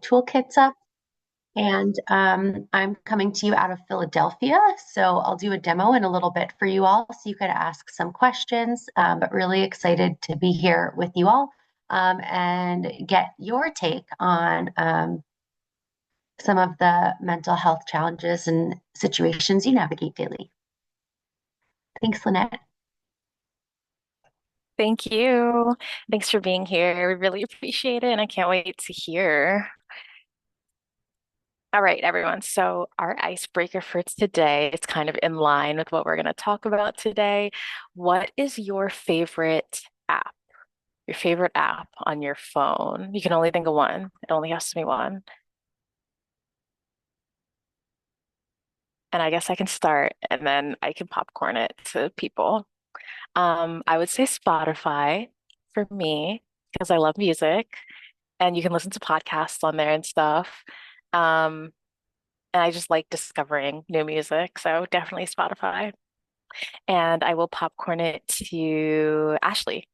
toolkits up. And I'm coming to you out of Philadelphia. So I'll do a demo in a little bit for you all so you could ask some questions. But really excited to be here with you all and get your take on some of the mental health challenges and situations you navigate daily. Thanks, Lynette. Thank you. Thanks for being here. We really appreciate it, and I can't wait to hear. All right, everyone. So, our icebreaker for today is kind of in line with what we're going to talk about today. What is your favorite app? Your favorite app on your phone? You can only think of one. It only has to be one. And I guess I can start and then I can popcorn it to people. I would say Spotify for me because I love music and you can listen to podcasts on there and stuff. Um, and I just like discovering new music, so definitely Spotify. And I will popcorn it to Ashley.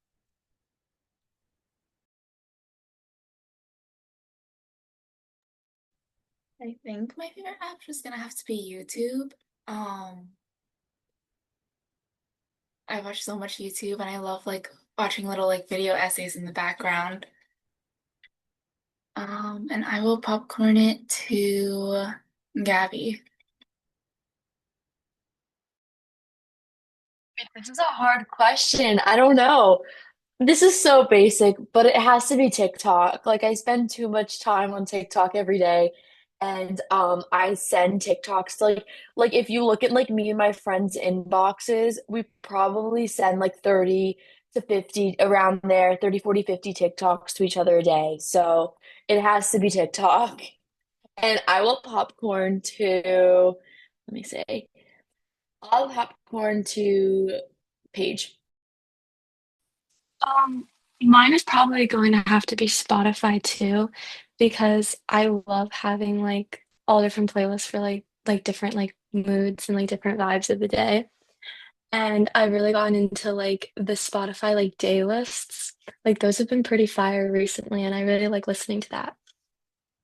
I think my favorite app is gonna have to be YouTube. Um, I watch so much YouTube and I love like watching little like video essays in the background. And I will popcorn it to Gabby. This is a hard question. I don't know. This is so basic, but it has to be TikTok. Like I spend too much time on TikTok every day. And I send TikToks to like if you look at like me and my friends' inboxes, we probably send like 30 to 50 around there, 30, 40, 50 TikToks to each other a day. So it has to be TikTok. And I will popcorn to, let me say, I'll popcorn to Paige. Um, Mine is probably going to have to be Spotify too, because I love having like all different playlists for like different like moods and like different vibes of the day. And I've really gotten into like the Spotify like day lists. Like those have been pretty fire recently, and I really like listening to that.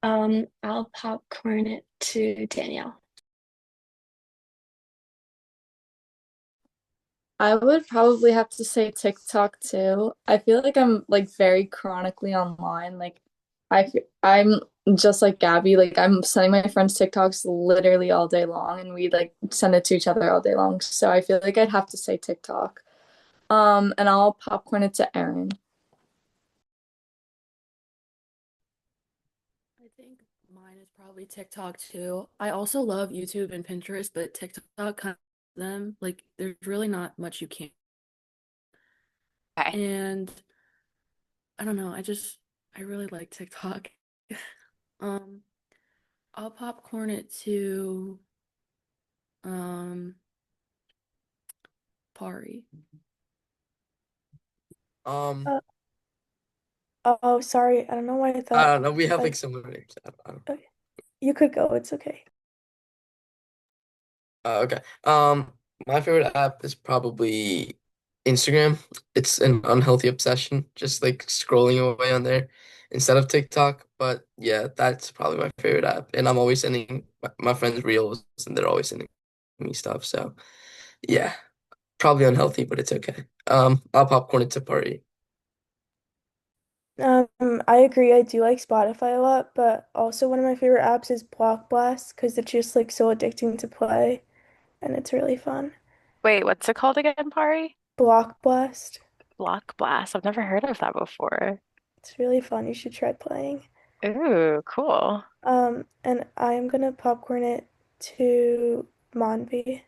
I'll popcorn it to Danielle. I would probably have to say TikTok too. I feel like I'm like very chronically online. I'm just like Gabby. Like I'm sending my friends TikToks literally all day long, and we like send it to each other all day long. So I feel like I'd have to say TikTok. And I'll popcorn it to Erin. I think mine is probably TikTok too. I also love YouTube and Pinterest, but TikTok kind of them like there's really not much you can. Okay. And I don't know, I really like TikTok. Um, I'll popcorn it to um Pari. Um, Uh, oh, sorry. I don't know why I I thought don't know. We have like like similar names. I don't. okay. You could go. It's okay. Okay. My favorite app is probably Instagram. It's an unhealthy obsession, just like scrolling away on there instead of TikTok. But yeah, that's probably my favorite app. And I'm always sending my friends reels, and they're always sending me stuff. So yeah, probably unhealthy, but it's okay. I'll popcorn it to party. I agree. I do like Spotify a lot, but also one of my favorite apps is Block Blast because it's just like so addicting to play and it's really fun. Wait, what's it called again, Pari? Block Blast. Block Blast. I've never heard of that before. It's really fun. You should try playing. Ooh, cool. And I am gonna popcorn it to Monvi.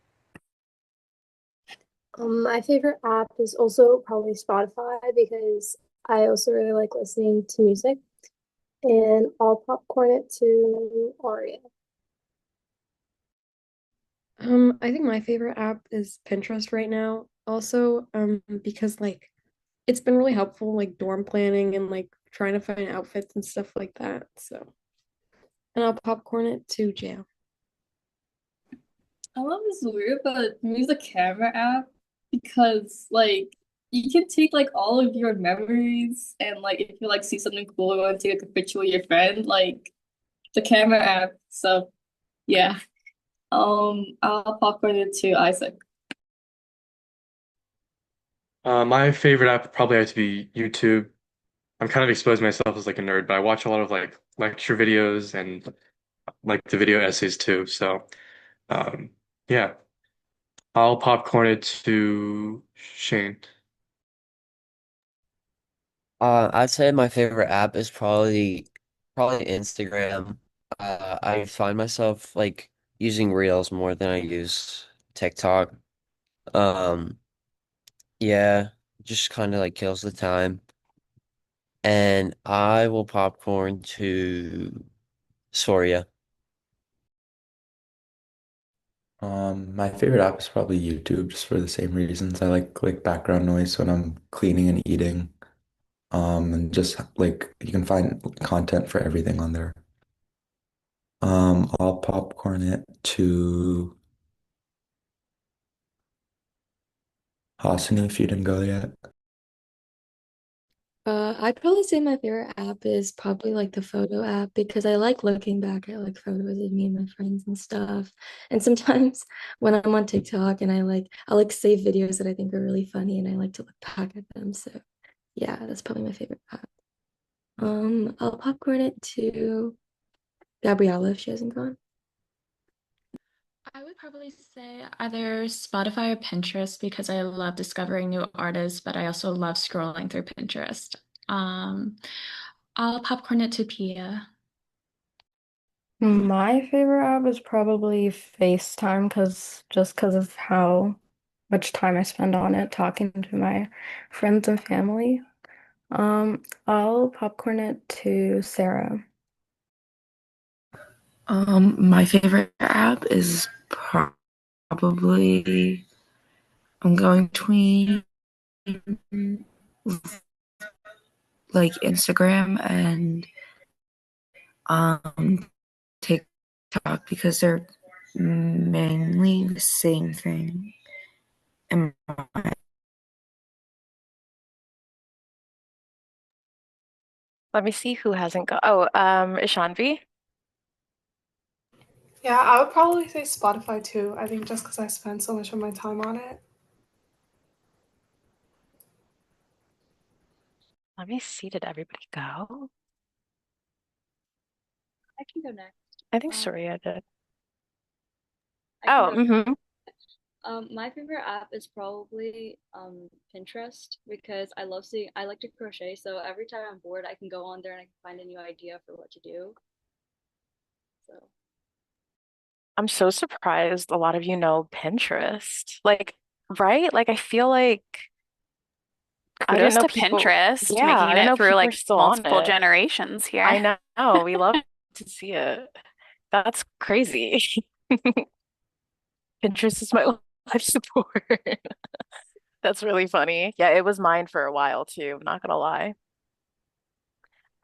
My favorite app is also probably Spotify because I also really like listening to music, and I'll popcorn it to Aria. I think my favorite app is Pinterest right now. Also, because like it's been really helpful like dorm planning and like trying to find outfits and stuff like that. So, and I'll popcorn it to jail. I love this weird, but use a camera app because like you can take like all of your memories and like if you like see something cool or want to take like, a picture with your friend, like the camera app. So yeah. I'll popcorn it to Isaac. My favorite app would probably have to be YouTube. I'm kind of exposing myself as like a nerd, but I watch a lot of like lecture videos and like the video essays too. So um, yeah, I'll popcorn it to Shane. I'd say my favorite app is probably Instagram. I find myself like using Reels more than I use TikTok. Um, yeah, just kind of like kills the time. And I will popcorn to Soria. My favorite app is probably YouTube, just for the same reasons. I like background noise when I'm cleaning and eating. And just like you can find content for everything on there. I'll popcorn it to Hasani if you didn't go yet. I'd probably say my favorite app is probably like the photo app because I like looking back at like photos of me and my friends and stuff. And sometimes when I'm on TikTok and I like save videos that I think are really funny and I like to look back at them. So yeah, that's probably my favorite app. I'll popcorn it to Gabriella if she hasn't gone. I would probably say either Spotify or Pinterest because I love discovering new artists, but I also love scrolling through Pinterest. Um, I'll popcorn it to Pia. My favorite app is probably FaceTime because of how much time I spend on it talking to my friends and family. I'll popcorn it to Sarah. My favorite app is probably I'm going between like Instagram and um TikTok because they're mainly the same thing. And Let me see who hasn't got. Oh, Ishanvi. Yeah, I would probably say Spotify too. I think just because I spend so much of my time on it. Let me see. Did everybody go? I can go next. I think Um, Surya did. I can Oh, go next. mm-hmm. My favorite app is probably Pinterest because I like to crochet, so every time I'm bored, I can go on there and I can find a new idea for what to do. So I'm so surprised a lot of you know Pinterest. Like, right? Like, I feel like I didn't Kudos know to people. Pinterest Yeah, I making didn't it know through people are like still on multiple it. generations here. I know. We love to see it. That's crazy. Pinterest is my life support. That's really funny. Yeah, it was mine for a while too, I'm not gonna lie.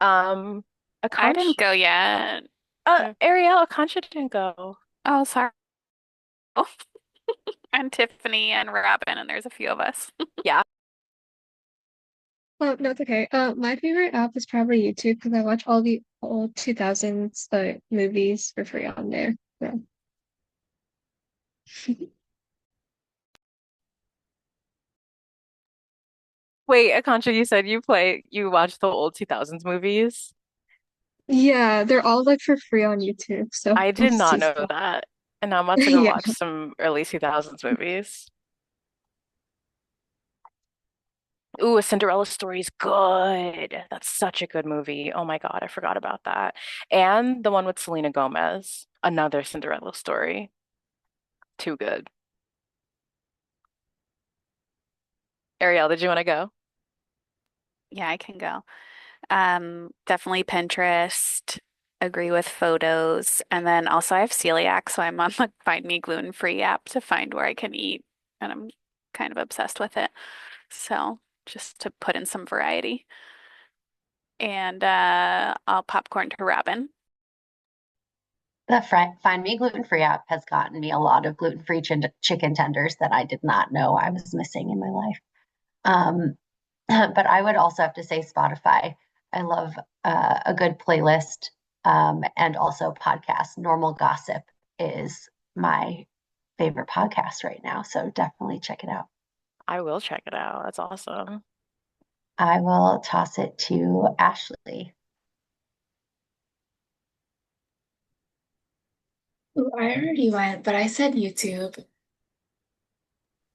Um, I Akansh, didn't go yet. Ariel, Akanksha didn't go. Oh, sorry. And Tiffany and Robin, and there's a few of us. Yeah. Oh, no, it's okay. My favorite app is probably YouTube because I watch all the old 2000s movies for free on there. So. Wait, Akanksha, you said you watch the old 2000s movies? Yeah, they're all like for free on YouTube, so I I'll did just not use know them. that. And now I'm about to go Yeah. watch some early 2000s movies. Ooh, A Cinderella Story is good. That's such a good movie. Oh my God, I forgot about that. And the one with Selena Gomez, another Cinderella story. Too good. Ariel, did you want to go? Yeah, I can go. Definitely Pinterest. Agree with photos. And then also I have celiac, so I'm on the Find Me Gluten-Free app to find where I can eat, and I'm kind of obsessed with it. So just to put in some variety. And I'll popcorn to Robin. The Find Me Gluten Free app has gotten me a lot of gluten free chicken tenders that I did not know I was missing in my life. Um, but I would also have to say Spotify. I love a good playlist and also podcasts. Normal Gossip is my favorite podcast right now, so definitely check it out. I will check it out. That's awesome. I will toss it to Ashley. Ooh, I already went, but I said YouTube.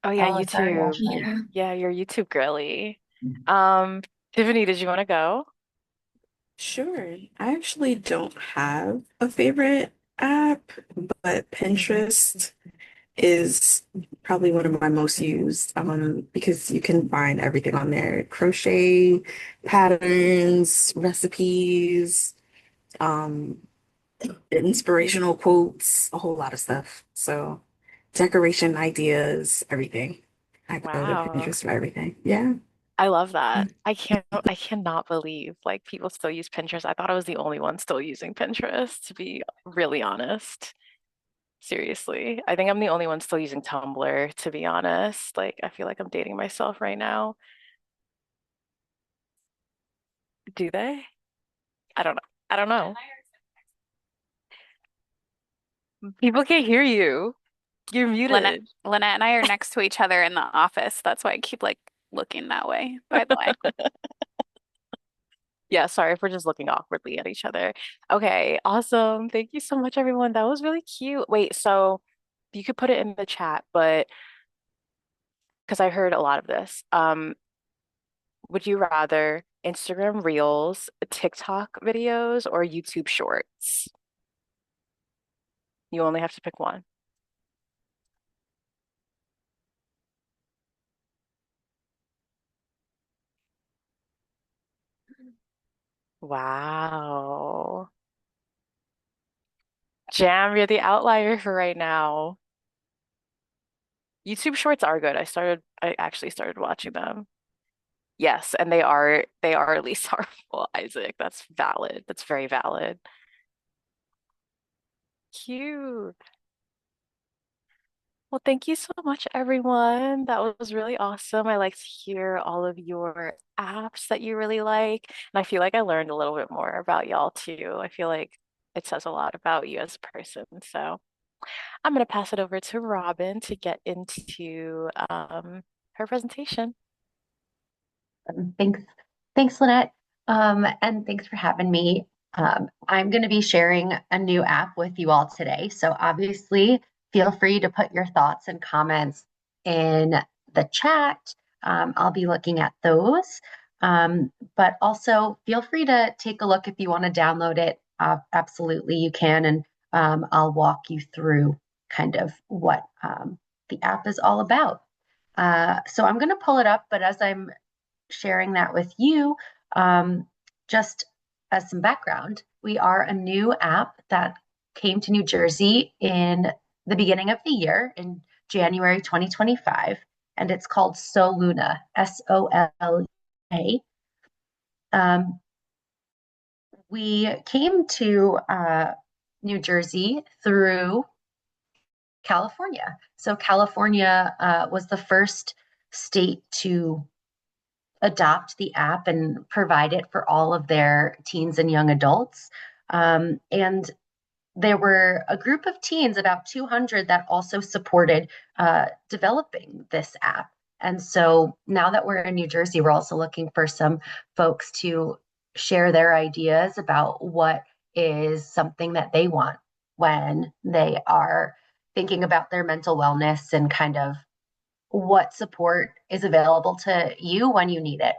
Oh yeah, Oh, sorry, YouTube. Ashley. Yeah. Yeah, you're YouTube girly. Um, Tiffany, did you want to go? Sure. I actually don't have a favorite app, but Pinterest is probably one of my most used because you can find everything on there. Crochet patterns, recipes, um, inspirational quotes, a whole lot of stuff. So decoration ideas, everything. I go to Wow. Pinterest for everything. Yeah. I love that. I cannot believe like people still use Pinterest. I thought I was the only one still using Pinterest, to be really honest. Seriously. I think I'm the only one still using Tumblr, to be honest. Like I feel like I'm dating myself right now. Do they? I don't know. I don't know. People can't hear you. You're Lynette, muted. Lynette and I are next to each other in the office. That's why I keep like looking that way, by the way. Yeah, sorry if we're just looking awkwardly at each other. Okay, awesome. Thank you so much, everyone. That was really cute. Wait, so you could put it in the chat, but because I heard a lot of this. Would you rather Instagram Reels, TikTok videos, or YouTube Shorts? You only have to pick one. Wow. Jam, you're the outlier for right now. YouTube Shorts are good. I actually started watching them. Yes, and they are at least harmful, Isaac. That's valid. That's very valid. Cute. Well, thank you so much, everyone. That was really awesome. I like to hear all of your apps that you really like. And I feel like I learned a little bit more about y'all too. I feel like it says a lot about you as a person. So I'm going to pass it over to Robin to get into her presentation. Thanks, thanks, Lynette. And thanks for having me. I'm going to be sharing a new app with you all today. So obviously, feel free to put your thoughts and comments in the chat. I'll be looking at those. But also feel free to take a look if you want to download it. Absolutely, you can. And I'll walk you through kind of what the app is all about. So I'm going to pull it up, but as I'm sharing that with you. Just as some background, we are a new app that came to New Jersey in the beginning of the year in January 2025, and it's called Soluna, Sola. We came to New Jersey through California. So California was the first state to adopt the app and provide it for all of their teens and young adults. And there were a group of teens, about 200, that also supported developing this app. And so now that we're in New Jersey, we're also looking for some folks to share their ideas about what is something that they want when they are thinking about their mental wellness and kind of what support is available to you when you need it.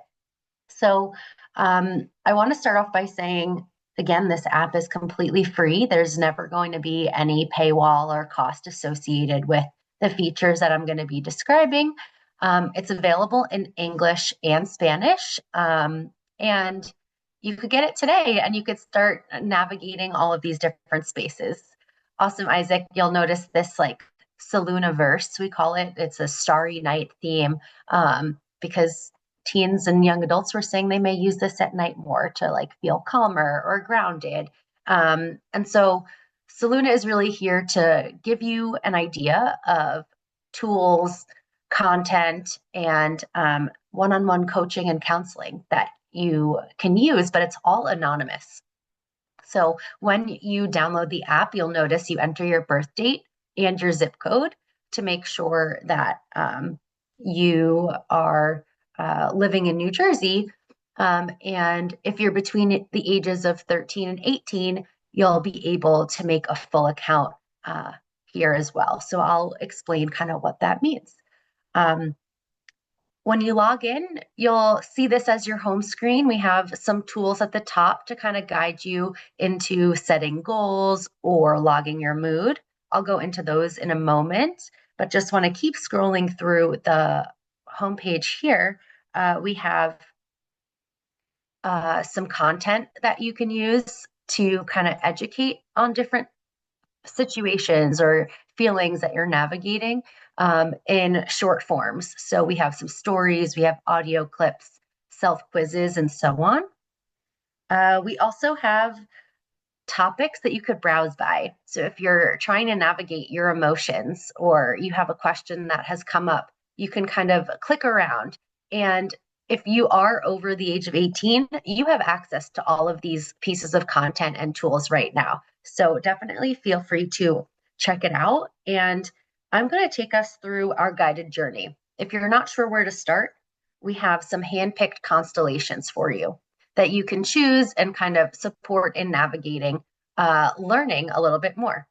So I want to start off by saying, again, this app is completely free. There's never going to be any paywall or cost associated with the features that I'm going to be describing. It's available in English and Spanish. And you could get it today and you could start navigating all of these different spaces. Awesome, Isaac. You'll notice this like Salooniverse, we call it. It's a starry night theme because teens and young adults were saying they may use this at night more to like feel calmer or grounded. And so Saluna is really here to give you an idea of tools, content, and one-on-one coaching and counseling that you can use, but it's all anonymous. So when you download the app, you'll notice you enter your birth date and your zip code to make sure that you are living in New Jersey. And if you're between the ages of 13 and 18, you'll be able to make a full account here as well. So I'll explain kind of what that means. When you log in, you'll see this as your home screen. We have some tools at the top to kind of guide you into setting goals or logging your mood. I'll go into those in a moment, but just want to keep scrolling through the homepage here. We have some content that you can use to kind of educate on different situations or feelings that you're navigating in short forms. So we have some stories, we have audio clips, self quizzes, and so on. We also have topics that you could browse by. So if you're trying to navigate your emotions or you have a question that has come up, you can kind of click around. And if you are over the age of 18, you have access to all of these pieces of content and tools right now. So definitely feel free to check it out. And I'm going to take us through our guided journey. If you're not sure where to start, we have some handpicked constellations for you that you can choose and kind of support in navigating learning a little bit more.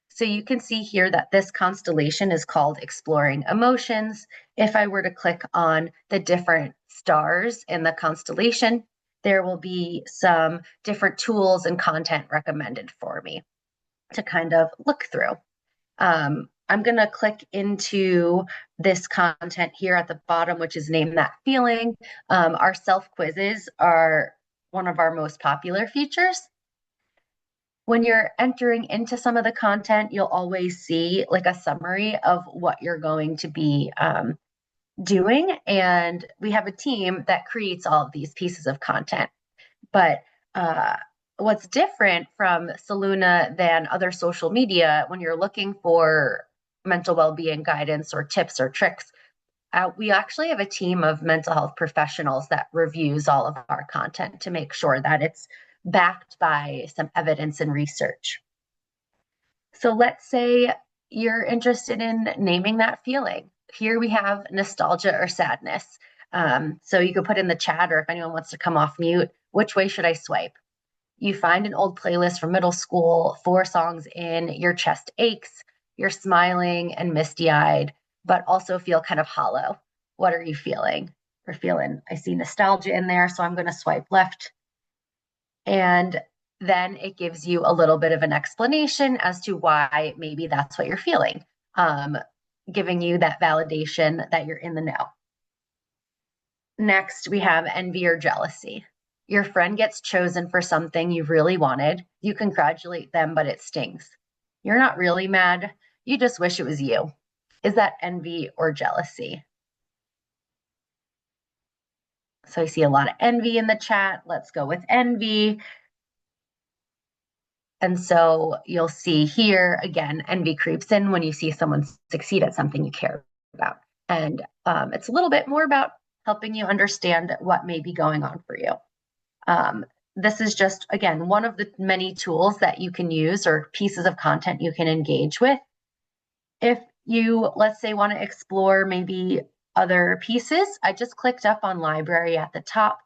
So you can see here that this constellation is called Exploring Emotions. If I were to click on the different stars in the constellation, there will be some different tools and content recommended for me to kind of look through. I'm going to click into this content here at the bottom, which is Name That Feeling. Our self quizzes are one of our most popular features. When you're entering into some of the content, you'll always see like a summary of what you're going to be doing. And we have a team that creates all of these pieces of content. But what's different from Saluna than other social media, when you're looking for mental well-being guidance or tips or tricks, we actually have a team of mental health professionals that reviews all of our content to make sure that it's backed by some evidence and research. So let's say you're interested in naming that feeling. Here we have nostalgia or sadness. So you could put in the chat, or if anyone wants to come off mute, which way should I swipe? You find an old playlist from middle school, 4 songs in, your chest aches, you're smiling and misty-eyed, but also feel kind of hollow. What are you feeling? We're feeling, I see nostalgia in there, so I'm going to swipe left. And then it gives you a little bit of an explanation as to why maybe that's what you're feeling, giving you that validation that you're in the know. Next, we have envy or jealousy. Your friend gets chosen for something you really wanted. You congratulate them, but it stings. You're not really mad. You just wish it was you. Is that envy or jealousy? So I see a lot of envy in the chat. Let's go with envy. And so you'll see here, again, envy creeps in when you see someone succeed at something you care about. And it's a little bit more about helping you understand what may be going on for you. This is just, again, one of the many tools that you can use or pieces of content you can engage with. If you, let's say, want to explore maybe other pieces, I just clicked up on library at the top.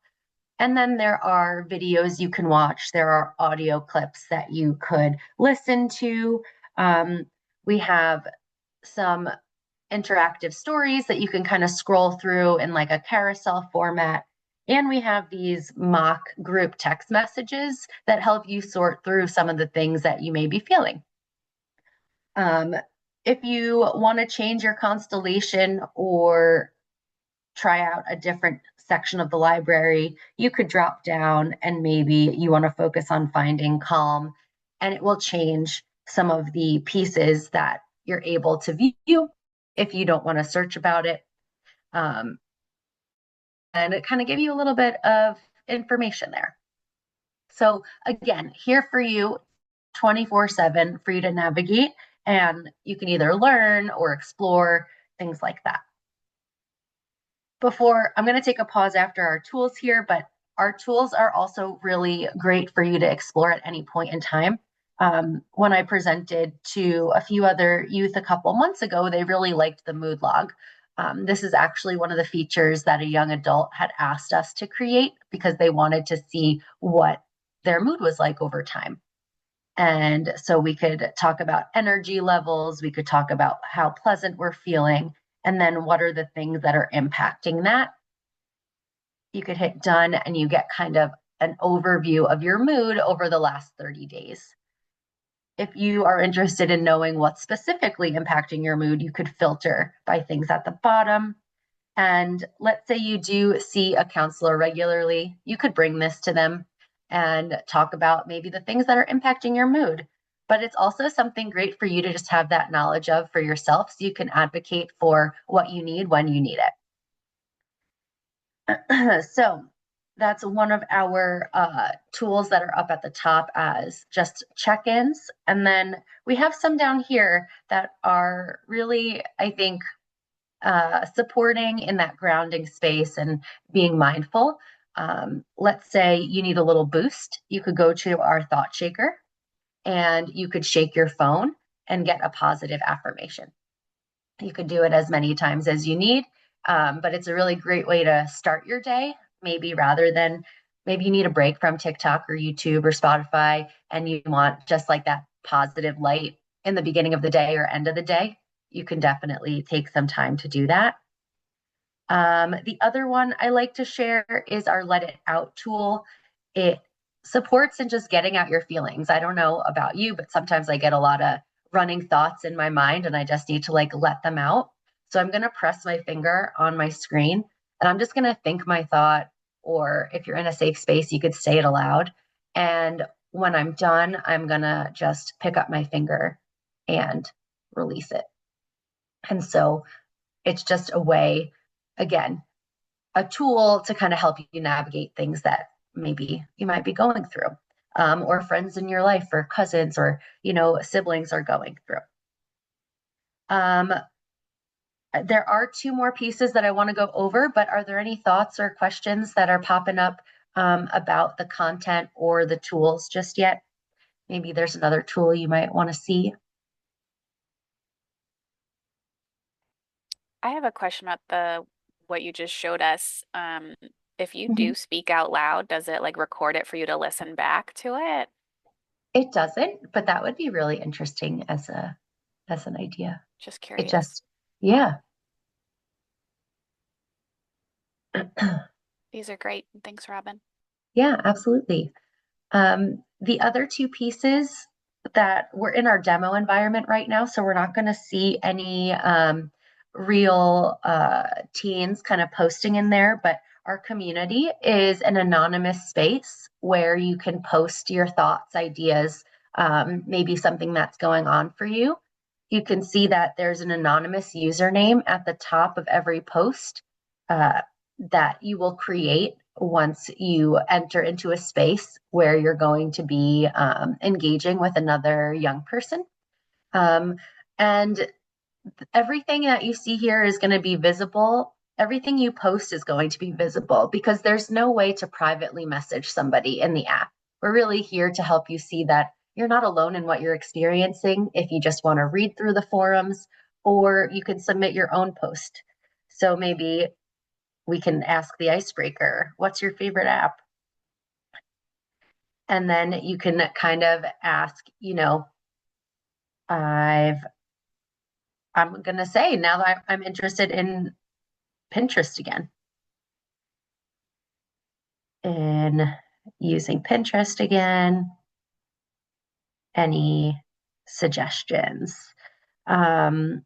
And then there are videos you can watch. There are audio clips that you could listen to. We have some interactive stories that you can kind of scroll through in like a carousel format. And we have these mock group text messages that help you sort through some of the things that you may be feeling. If you want to change your constellation or try out a different section of the library, you could drop down and maybe you want to focus on finding calm, and it will change some of the pieces that you're able to view if you don't want to search about it. And it kind of give you a little bit of information there. So again, here for you 24/7 for you to navigate, and you can either learn or explore, things like that. I'm going to take a pause after our tools here, but Our tools are also really great for you to explore at any point in time. When I presented to a few other youth a couple months ago, they really liked the mood log. This is actually one of the features that a young adult had asked us to create because they wanted to see what their mood was like over time. And so we could talk about energy levels, we could talk about how pleasant we're feeling, and then what are the things that are impacting that. You could hit done and you get kind of an overview of your mood over the last 30 days. If you are interested in knowing what's specifically impacting your mood, you could filter by things at the bottom. And let's say you do see a counselor regularly, you could bring this to them and talk about maybe the things that are impacting your mood. But it's also something great for you to just have that knowledge of for yourself so you can advocate for what you need when you need it. So that's one of our tools that are up at the top as just check-ins. And then we have some down here that are really, I think, supporting in that grounding space and being mindful. Let's say you need a little boost. You could go to our thought shaker and you could shake your phone and get a positive affirmation. You could do it as many times as you need, but it's a really great way to start your day, maybe rather than maybe you need a break from TikTok or YouTube or Spotify and you want just like that positive light in the beginning of the day or end of the day. You can definitely take some time to do that. The other one I like to share is our Let It Out tool. It supports in just getting out your feelings. I don't know about you, but sometimes I get a lot of running thoughts in my mind and I just need to like let them out. So I'm going to press my finger on my screen and I'm just going to think my thought, or if you're in a safe space, you could say it aloud. And when I'm done, I'm going to just pick up my finger and release it. And so it's just a way, again, a tool to kind of help you navigate things that maybe you might be going through, or friends in your life, or cousins, or siblings are going through. There are two more pieces that I want to go over, but are there any thoughts or questions that are popping up about the content or the tools just yet? Maybe there's another tool you might want to see. I have a question about what you just showed us. If you do speak out loud, does it like record it for you to listen back to it? It doesn't, but that would be really interesting as an idea. Just It curious. just, yeah. These are great. Thanks, Robin. Yeah, absolutely. The other two pieces that we're in our demo environment right now, so we're not going to see any real teens kind of posting in there, but our community is an anonymous space where you can post your thoughts, ideas, maybe something that's going on for you. You can see that there's an anonymous username at the top of every post that you will create once you enter into a space where you're going to be engaging with another young person. And everything that you see here is going to be visible. Everything you post is going to be visible because there's no way to privately message somebody in the app. We're really here to help you see that you're not alone in what you're experiencing if you just want to read through the forums, or you can submit your own post. So maybe we can ask the icebreaker, what's your favorite app? And then you can kind of ask, I'm going to say now that I'm interested in Pinterest again. In using Pinterest again. Any suggestions? And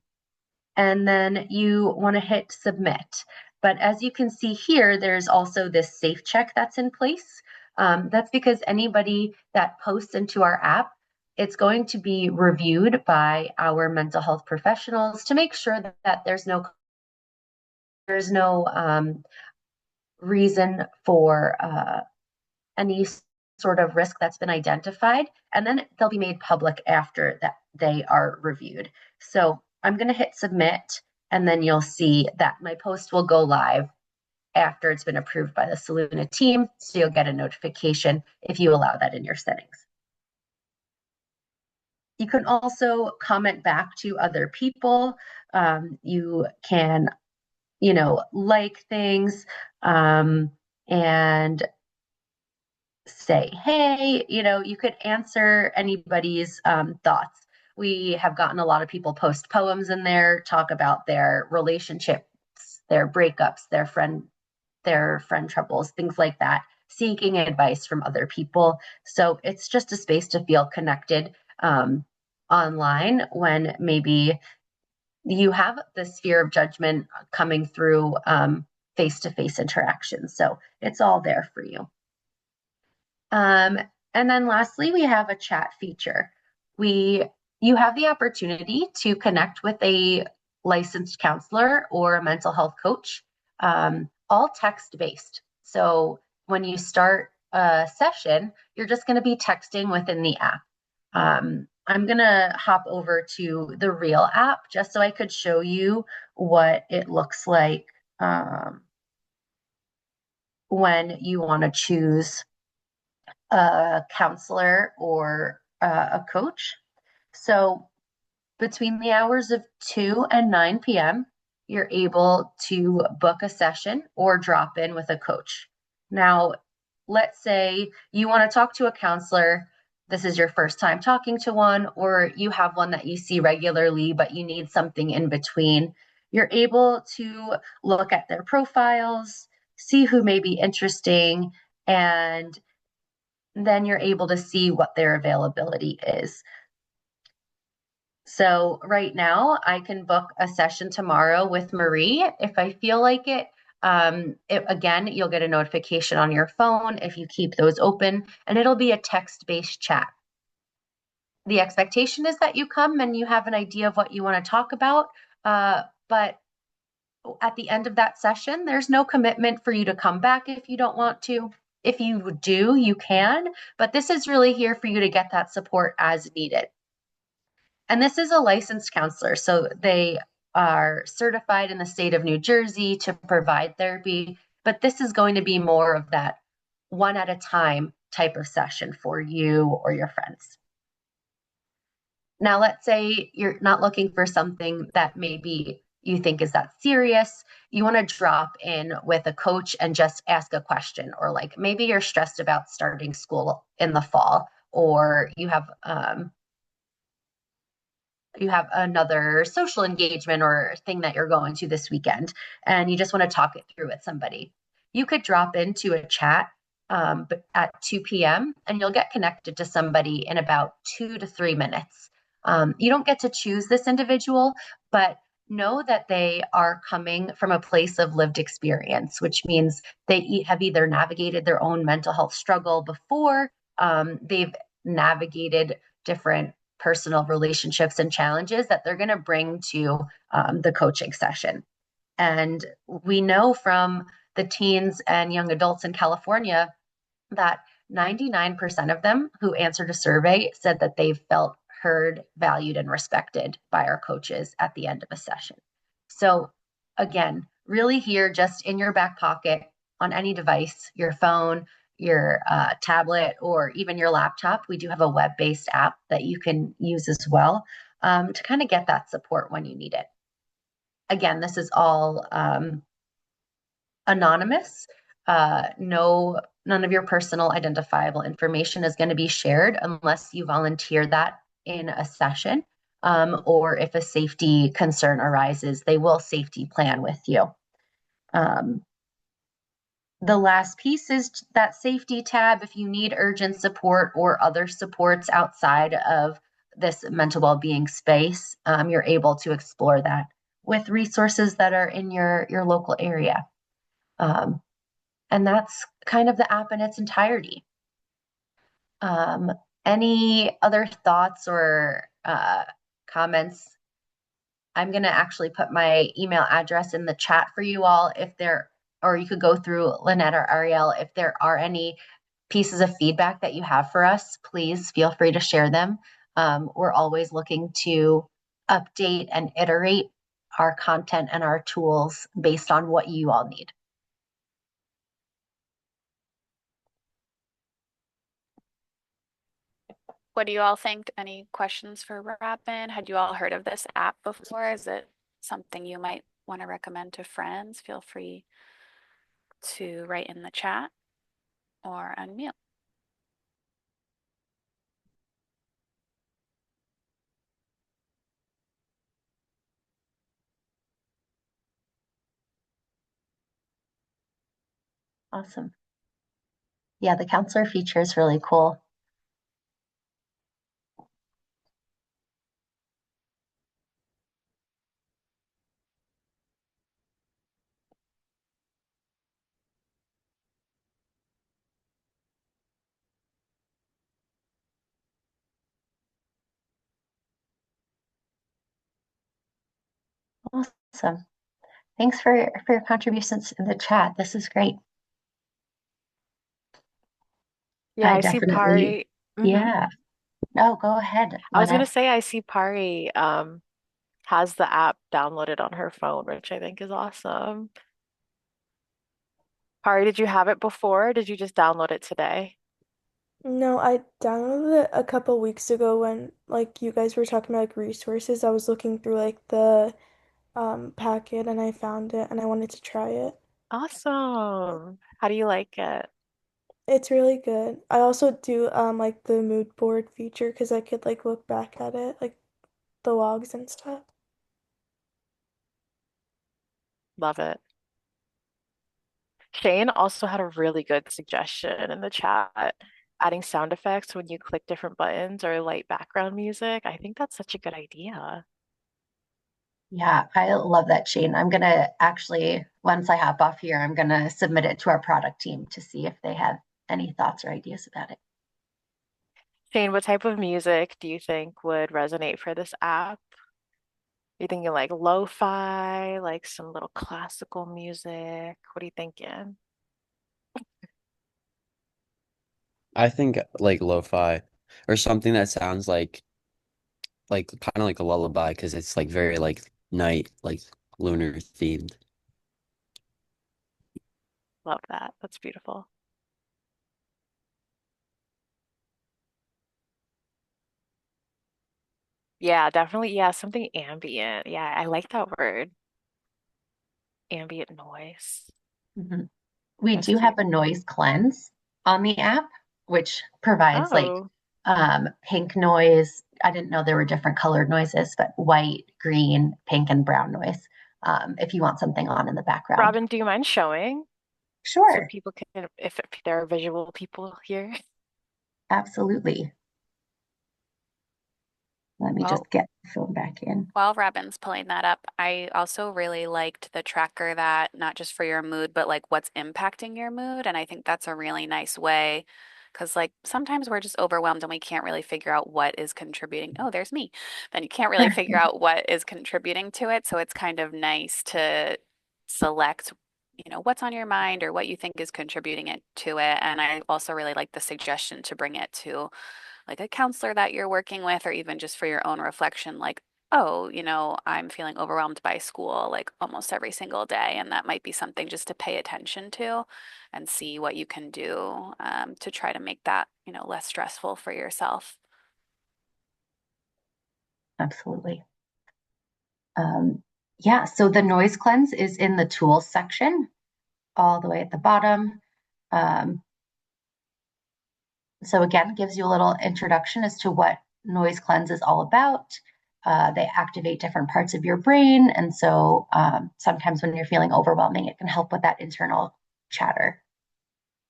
then you want to hit submit. But as you can see here, there's also this safe check that's in place. That's because anybody that posts into our app, it's going to be reviewed by our mental health professionals to make sure that there's no reason for any sort of risk that's been identified, and then they'll be made public after that they are reviewed. So I'm going to hit submit, and then you'll see that my post will go live after it's been approved by the Soluna team. So you'll get a notification if you allow that in your settings. You can also comment back to other people. You can, like things and say, hey, you could answer anybody's thoughts. We have gotten a lot of people post poems in there, talk about their relationships, their breakups, their friend troubles, things like that, seeking advice from other people. So it's just a space to feel connected online when maybe you have this fear of judgment coming through face-to-face interactions. So it's all there for you. And then lastly, we have a chat feature. You have the opportunity to connect with a licensed counselor or a mental health coach, all text-based. So when you start a session, you're just going to be texting within the app. I'm going to hop over to the Real app just so I could show you what it looks like when you want to choose a counselor or a coach. So between the hours of 2 and 9 p.m., you're able to book a session or drop in with a coach. Now, let's say you want to talk to a counselor. This is your first time talking to one, or you have one that you see regularly, but you need something in between. You're able to look at their profiles, see who may be interesting, and then you're able to see what their availability is. So right now I can book a session tomorrow with Marie if I feel like it. Again, you'll get a notification on your phone if you keep those open, and it'll be a text-based chat. The expectation is that you come and you have an idea of what you want to talk about, but at the end of that session, there's no commitment for you to come back if you don't want to. If you do, you can, but this is really here for you to get that support as needed. And this is a licensed counselor, so they are certified in the state of New Jersey to provide therapy, but this is going to be more of that one at a time type of session for you or your friends. Now, let's say you're not looking for something that maybe you think is that serious. You want to drop in with a coach and just ask a question, or like maybe you're stressed about starting school in the fall, or you have another social engagement or thing that you're going to this weekend, and you just want to talk it through with somebody. You could drop into a chat at 2 p.m. and you'll get connected to somebody in about 2 to 3 minutes. You don't get to choose this individual, but know that they are coming from a place of lived experience, which means they have either navigated their own mental health struggle before, they've navigated different personal relationships and challenges that they're going to bring to the coaching session. And we know from the teens and young adults in California that 99% of them who answered a survey said that they felt heard, valued, and respected by our coaches at the end of a session. So again, really here just in your back pocket on any device, your phone, your tablet, or even your laptop. We do have a web-based app that you can use as well to kind of get that support when you need it. Again, this is all anonymous. None of your personal identifiable information is going to be shared unless you volunteer that in a session, or if a safety concern arises, they will safety plan with you. The last piece is that safety tab. If you need urgent support or other supports outside of this mental well-being space, you're able to explore that with resources that are in your local area. And that's kind of the app in its entirety. Any other thoughts or comments? I'm going to actually put my email address in the chat for you all or you could go through Lynette or Ariel. If there are any pieces of feedback that you have for us, please feel free to share them. We're always looking to update and iterate our content and our tools based on what you all need. What do you all think? Any questions for Rapin? Had you all heard of this app before? Is it something you might want to recommend to friends? Feel free to write in the chat or unmute. Awesome. Yeah, the counselor feature is really cool. Awesome. Thanks for your contributions in the chat. This is great. Yeah, I I see definitely, Pari. yeah. No, go ahead. I was gonna Wanna, say I see Pari has the app downloaded on her phone, which I think is awesome. Pari, did you have it before? Or did you just download it today? No, I downloaded it a couple weeks ago when like you guys were talking about like resources. I was looking through like the packet and I found it and I wanted to try it. Awesome. How do you like it? It's really good. I also do like the mood board feature because I could like look back at it, like the logs and stuff. Love it. Shane also had a really good suggestion in the chat, adding sound effects when you click different buttons or light background music. I think that's such a good idea. yeah, I love that, Shane. I'm gonna actually, once I hop off here, I'm gonna submit it to our product team to see if they have any thoughts or ideas about it. Shane, what type of music do you think would resonate for this app? You thinking like lo-fi, like some little classical music? What are you thinking? I think like lo-fi or something that sounds like kind of like a lullaby because it's like very like night, like lunar themed. Love that. That's beautiful. Yeah, definitely. Yeah, something ambient. Yeah, I like that word. Ambient noise. Mhm. We That's do have cute. a noise cleanse on the app, which provides like Oh, pink noise. I didn't know there were different colored noises, but white, green, pink, and brown noise. If you want something on in the background. Robin, do you mind showing so Sure, people can, if there are visual people here? absolutely. Let me Well, just get the phone back in. while Robin's pulling that up, I also really liked the tracker that not just for your mood, but like what's impacting your mood. And I think that's a really nice way because like sometimes we're just overwhelmed and we can't really figure out what is contributing. Oh, there's me. Then you can't really figure out what is contributing to it. So it's kind of nice to select, what's on your mind or what you think is contributing it to it. And I also really like the suggestion to bring it to like a counselor that you're working with, or even just for your own reflection, like, oh, I'm feeling overwhelmed by school like almost every single day. And that might be something just to pay attention to and see what you can do to try to make that, less stressful for yourself. Absolutely. Yeah, so the noise cleanse is in the tools section, all the way at the bottom. Um, so again, gives you a little introduction as to what noise cleanse is all about. They activate different parts of your brain, and so sometimes when you're feeling overwhelming, it can help with that internal chatter.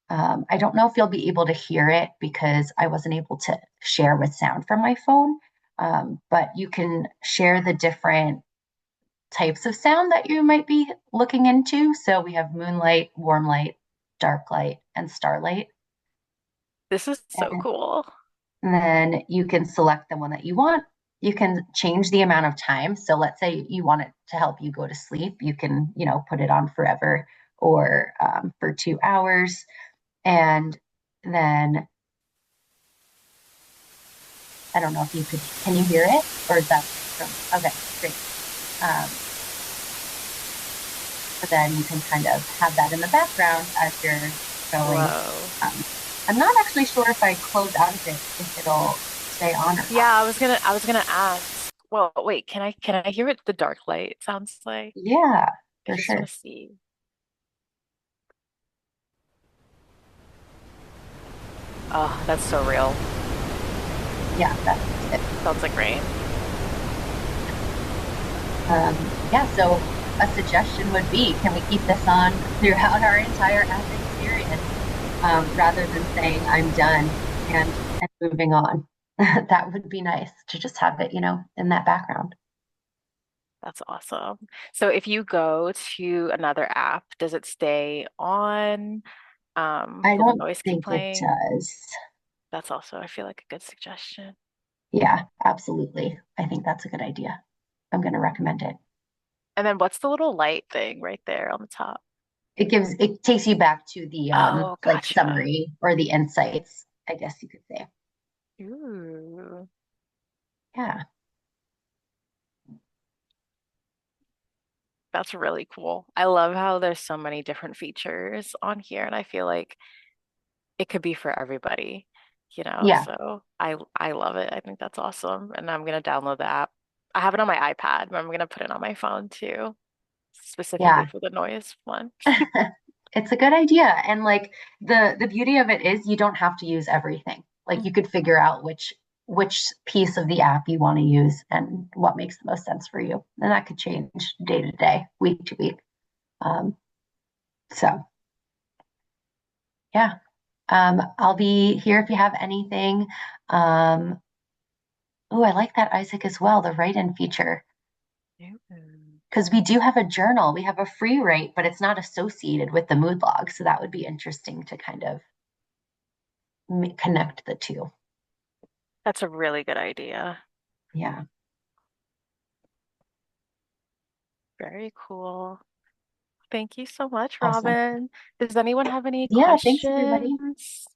I don't know if you'll be able to hear it because I wasn't able to share with sound from my phone, but you can share the different types of sound that you might be looking into. So we have moonlight, warm light, dark light, and starlight. This is so cool. And then you can select the one that you want. You can change the amount of time. So let's say you want it to help you go to sleep. You can, put it on forever or for 2 hours. And then I don't know if can you hear it or is that, okay, great. So then you can kind of have that in the background as you're going. I'm not actually sure if I close out of it, if it'll stay on or Yeah, not. I was gonna ask. Well, wait, can I hear what the dark light sounds like? Yeah, I for just want sure. to see. Oh, that's so real. Yeah, that's it. Sounds like rain. Yeah, so a suggestion would be, can we keep this on throughout our entire app experience, rather than saying I'm done and moving on? That would be nice to just have it, in that background. That's awesome. So if you go to another app, does it stay on? I Will the don't noise keep think it playing? does. That's also, I feel like, a good suggestion. Yeah, absolutely. I think that's a good idea. I'm going to recommend it. And then what's the little light thing right there on the top? It takes you back to the Oh, like gotcha. summary or the insights, I guess you could say. Ooh, Yeah. that's really cool. I love how there's so many different features on here, and I feel like it could be for everybody, Yeah. so I love it. I think that's awesome. And I'm gonna download the app. I have it on my iPad, but I'm gonna put it on my phone too, specifically Yeah. for the noise one. It's a good idea. And like the beauty of it is you don't have to use everything. Like you could figure out which piece of the app you want to use and what makes the most sense for you. And that could change day to day, week to week. Um, so yeah. I'll be here if you have anything. Um, oh, I like that, Isaac, as well, the write-in feature. Ooh. Because we do have a journal. We have a free write, but it's not associated with the mood log. So that would be interesting to kind of connect the two. That's a really good idea. Yeah. Very cool. Thank you so much, Awesome. Robin. Does anyone have any Yeah. Thanks, everybody. questions?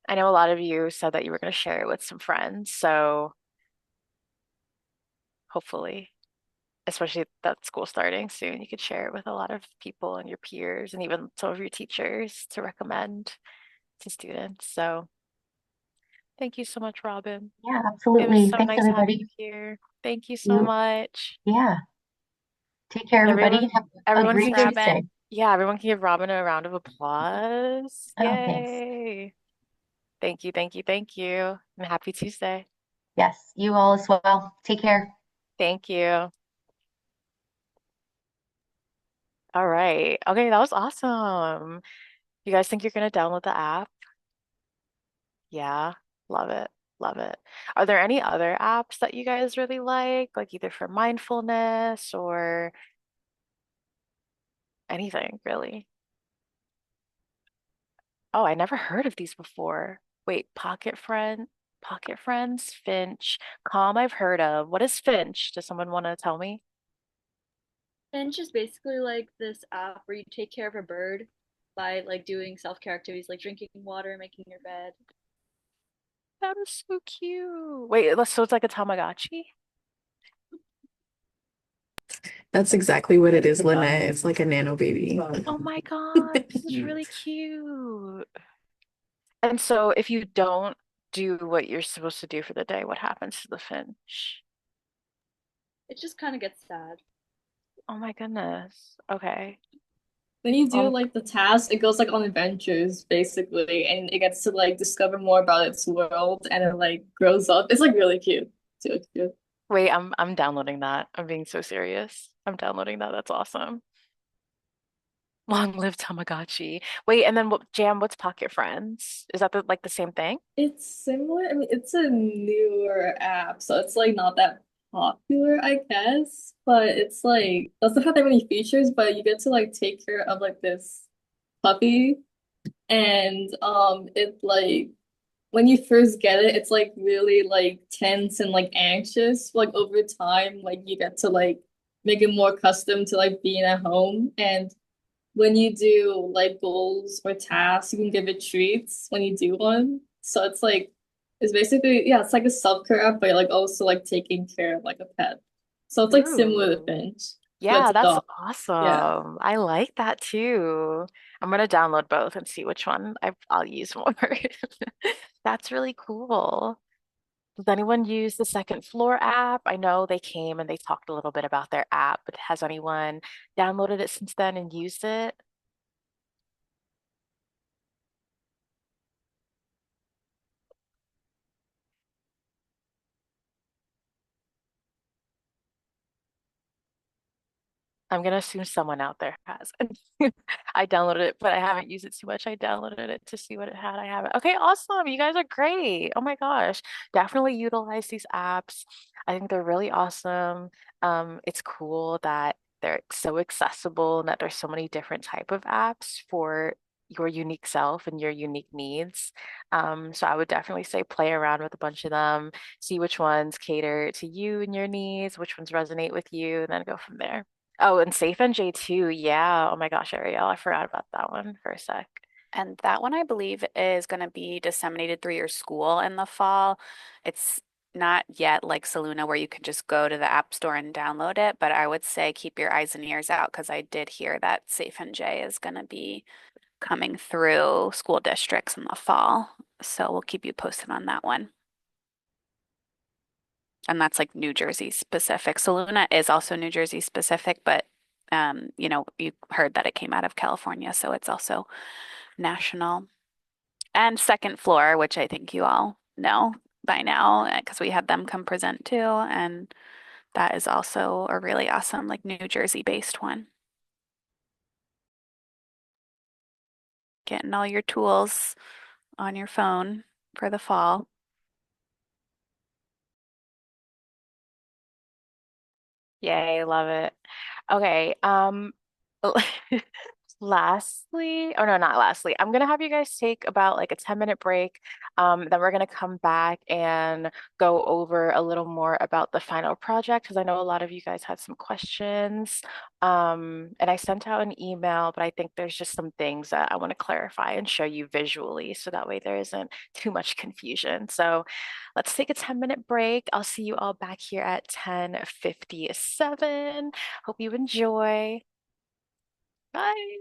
I know a lot of you said that you were going to share it with some friends, so hopefully, especially that school starting soon, you could share it with a lot of people and your peers and even some of your teachers to recommend to students. So thank you so much, Robin. Yeah, It was absolutely. so Thanks, nice having everybody. you here. Thank you so You, much. yeah. Take care, And everybody. everyone, Have a everyone Thanks, can great give, Tuesday. Robin. yeah, everyone can give Robin a round of applause. Oh, thanks. Yay. Thank you, thank you, thank you. And happy Tuesday. Yes, you all as well. Take care. Thank you. All right. Okay, that was awesome. You guys think you're gonna download the app? Yeah, love it. Love it. Are there any other apps that you guys really like either for mindfulness or anything, really? Oh, I never heard of these before. Wait, Pocket Friends, Finch, Calm I've heard of. What is Finch? Does someone want to tell me? Finch is basically like this app where you take care of a bird by like doing self-care activities like drinking water, making your bed. That is so cute. Wait, so it's like a Tamagotchi? That's exactly what it is, Lynette. It's like a nano baby. Oh my God, this is really cute. And so if you don't do what you're supposed to do for the day, what happens to the finch? It just kind of gets sad. Oh my goodness. Okay. When you do Um, like the task, it goes like on adventures basically, and it gets to like discover more about its world, and it like grows up. It's like really cute. It's really cute. wait, I'm downloading that. I'm being so serious. I'm downloading that. That's awesome. Long live Tamagotchi. Wait, and then what's Pocket Friends? Is that like the same thing? It's similar. I mean, it's a newer app, so it's like not that popular, I guess. But it's like doesn't have that many features, but you get to like take care of like this puppy, and it like when you first get it, it's like really like tense and like anxious. Like over time, like you get to like make it more accustomed to like being at home. And when you do like goals or tasks, you can give it treats when you do one. So it's like it's basically yeah, it's like a self-care app, but like also like taking care of like a pet. So it's like similar to Ooh. Finch. Good Yeah, to that's go. Yeah. awesome. I like that too. I'm gonna download both and see which one I'll use more. That's really cool. Does anyone use the Second Floor app? I know they came and they talked a little bit about their app, but has anyone downloaded it since then and used it? I'm gonna assume someone out there has. I downloaded it, but I haven't used it too much. I downloaded it to see what it had. I haven't. Okay, awesome. You guys are great. Oh my gosh. Definitely utilize these apps. I think they're really awesome. It's cool that they're so accessible and that there's so many different type of apps for your unique self and your unique needs. So I would definitely say play around with a bunch of them, see which ones cater to you and your needs, which ones resonate with you, and then go from there. Oh, and Safe NJ too. Yeah. Oh my gosh, Ariel, I forgot about that one for a sec. And that one, I believe, is going to be disseminated through your school in the fall. It's not yet like Saluna where you can just go to the App Store and download it, but I would say keep your eyes and ears out because I did hear that Safe NJ is going to be coming through school districts in the fall. So we'll keep you posted on that one. And that's like New Jersey specific. Saluna is also New Jersey specific, but you heard that it came out of California, so it's also national. And Second Floor, which I think you all know by now, because we had them come present too, and that is also a really awesome, like New Jersey based one. Getting all your tools on your phone for the fall. Yay, love it. Okay, lastly, oh no, not lastly. I'm gonna have you guys take about like a 10-minute break. Then we're gonna come back and go over a little more about the final project because I know a lot of you guys had some questions. And I sent out an email, but I think there's just some things that I want to clarify and show you visually so that way there isn't too much confusion. So let's take a 10-minute break. I'll see you all back here at 10:57. Hope you enjoy. Bye.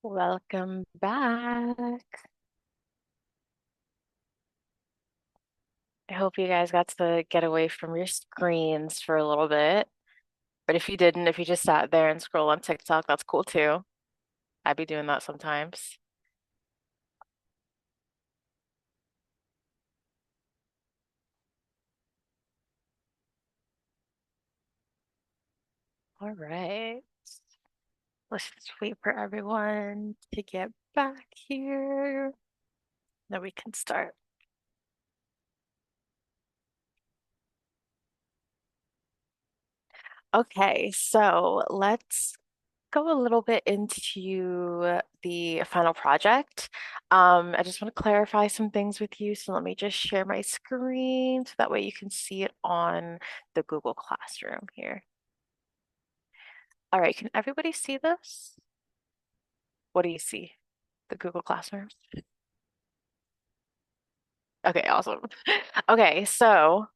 Welcome back. I hope you guys got to get away from your screens for a little bit. But if you didn't, if you just sat there and scroll on TikTok, that's cool too. I'd be doing that sometimes. All right. Let's just wait for everyone to get back here. Then we can start. Okay, so let's go a little bit into the final project. I just want to clarify some things with you. So let me just share my screen so that way you can see it on the Google Classroom here. All right, can everybody see this? What do you see? The Google Classroom? Okay, awesome. Okay, so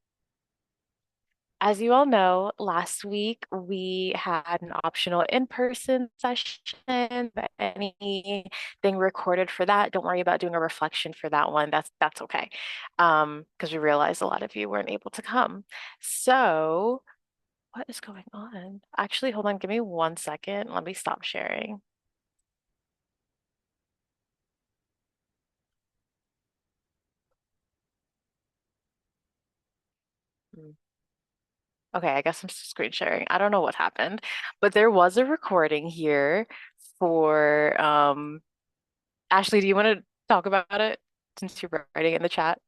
as you all know, last week we had an optional in-person session, but anything recorded for that, don't worry about doing a reflection for that one. That's okay. Because we realized a lot of you weren't able to come. So what is going on? Actually, hold on, give me 1 second. Let me stop sharing. Hmm. Okay, I guess I'm screen sharing. I don't know what happened, but there was a recording here for Ashley, do you want to talk about it since you're writing in the chat?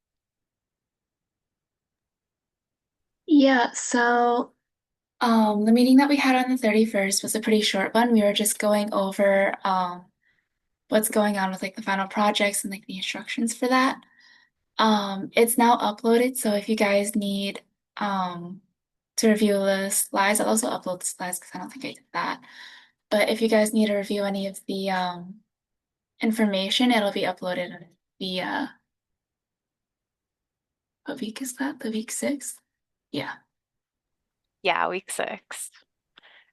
Yeah, so the meeting that we had on the 31st was a pretty short one. We were just going over what's going on with like the final projects and like the instructions for that. It's now uploaded, so if you guys need to review the slides, I'll also upload the slides because I don't think I did that. But if you guys need to review any of the information, it'll be uploaded via what week is that? The week 6? Yeah. Yeah, week 6.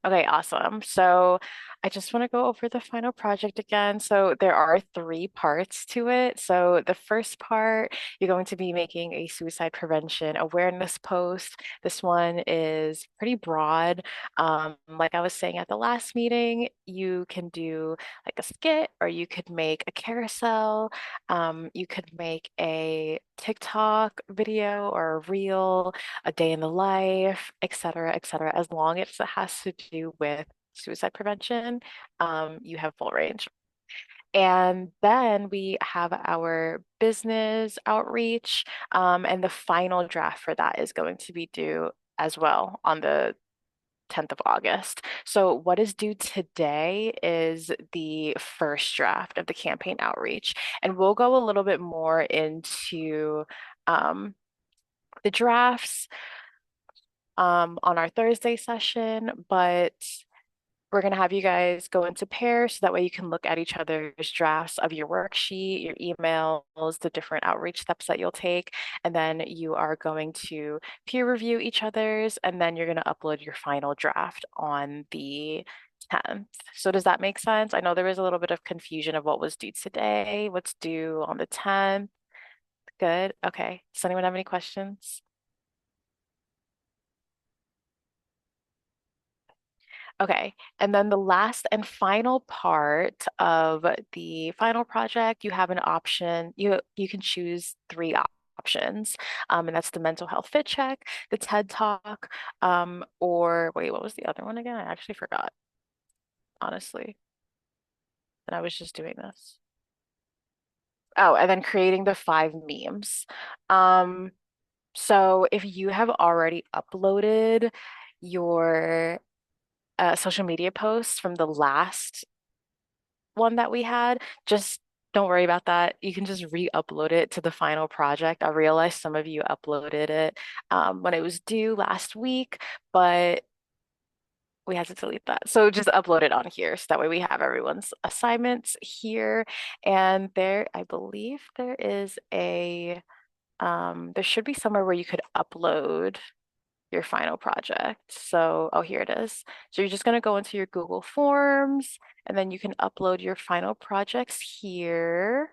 Okay, awesome. So I just want to go over the final project again. So there are 3 parts to it. So the first part, you're going to be making a suicide prevention awareness post. This one is pretty broad. Like I was saying at the last meeting, you can do like a skit or you could make a carousel. You could make a TikTok video or a reel, a day in the life, et cetera, as long as it has to do with suicide prevention, you have full range. And then we have our business outreach, and the final draft for that is going to be due as well on the 10th of August. So what is due today is the first draft of the campaign outreach. And we'll go a little bit more into the drafts on our Thursday session, but we're going to have you guys go into pairs so that way you can look at each other's drafts of your worksheet, your emails, the different outreach steps that you'll take. And then you are going to peer review each other's, and then you're going to upload your final draft on the 10th. So does that make sense? I know there was a little bit of confusion of what was due today, what's due on the 10th. Good. Okay. Does anyone have any questions? Okay, and then the last and final part of the final project, you have an option. You can choose 3 options, and that's the mental health fit check, the TED Talk, or wait, what was the other one again? I actually forgot, honestly. And I was just doing this. Oh, and then creating the 5 memes. So if you have already uploaded your social media posts from the last one that we had, just don't worry about that. You can just re-upload it to the final project. I realized some of you uploaded it when it was due last week, but we had to delete that. So just upload it on here so that way we have everyone's assignments here. And there, I believe there is a, there should be somewhere where you could upload your final project. So, oh, here it is. So you're just going to go into your Google Forms and then you can upload your final projects here.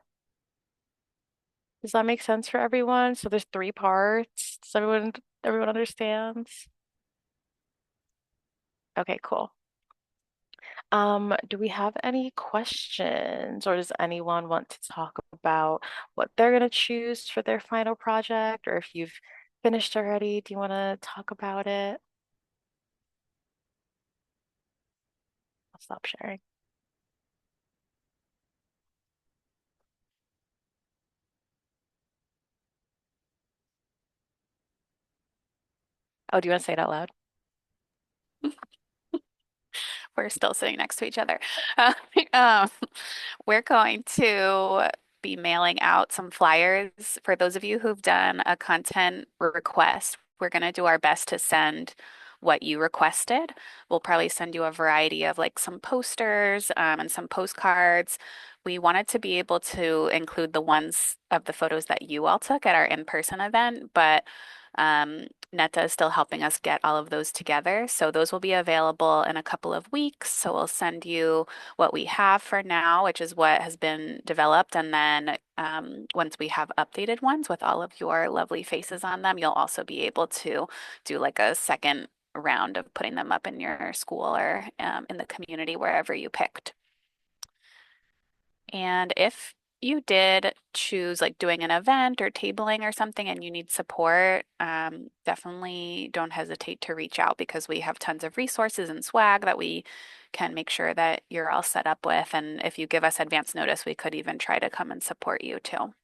Does that make sense for everyone? So there's three parts. Does everyone understands? Okay, cool. Do we have any questions or does anyone want to talk about what they're going to choose for their final project? Or if you've finished already, do you want to talk about it? I'll stop sharing. Oh, do you want to say it out loud? We're still sitting next to each other. Uh, um, we're going to be mailing out some flyers for those of you who've done a content request. We're going to do our best to send what you requested. We'll probably send you a variety of like some posters and some postcards. We wanted to be able to include the ones of the photos that you all took at our in-person event, but Netta is still helping us get all of those together. So those will be available in a couple of weeks. So we'll send you what we have for now, which is what has been developed. And then once we have updated ones with all of your lovely faces on them, you'll also be able to do like a second round of putting them up in your school or in the community, wherever you picked. And if you did choose like doing an event or tabling or something and you need support, definitely don't hesitate to reach out because we have tons of resources and swag that we can make sure that you're all set up with. And if you give us advance notice, we could even try to come and support you too.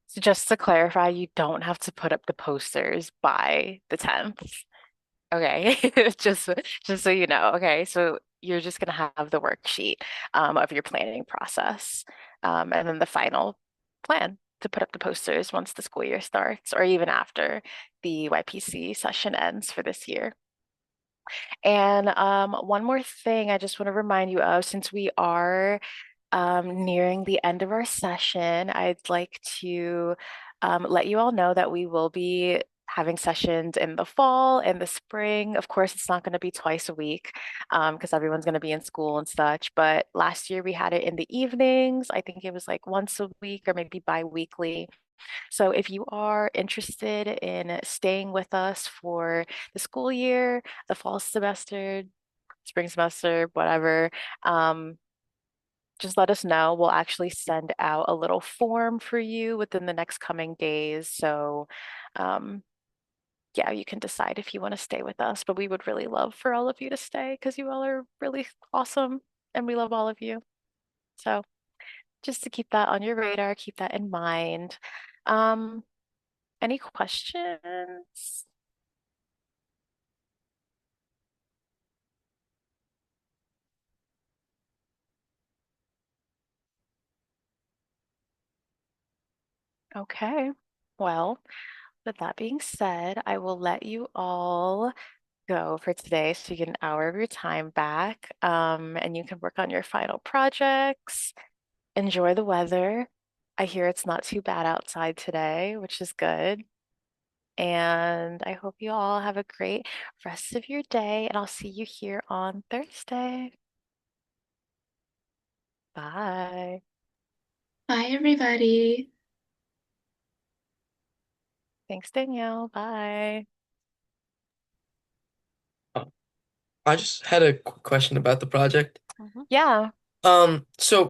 So just to clarify, you don't have to put up the posters by the 10th. Okay, just so you know. Okay, so you're just gonna have the worksheet of your planning process, and then the final plan to put up the posters once the school year starts, or even after the YPC session ends for this year. And one more thing I just want to remind you of, since we are nearing the end of our session, I'd like to let you all know that we will be having sessions in the fall and the spring. Of course, it's not going to be twice a week because everyone's going to be in school and such. But last year we had it in the evenings. I think it was like once a week or maybe bi-weekly. So if you are interested in staying with us for the school year, the fall semester, spring semester, whatever, just let us know. We'll actually send out a little form for you within the next coming days. So, yeah, you can decide if you want to stay with us, but we would really love for all of you to stay because you all are really awesome and we love all of you. So, just to keep that on your radar, keep that in mind. Um, any questions? Okay. Well, with that being said, I will let you all go for today so you get an hour of your time back and you can work on your final projects. Enjoy the weather. I hear it's not too bad outside today, which is good. And I hope you all have a great rest of your day, and I'll see you here on Thursday. Bye. Bye, everybody. Thanks, Danielle. Bye. I just had a quick question about the project. Yeah. So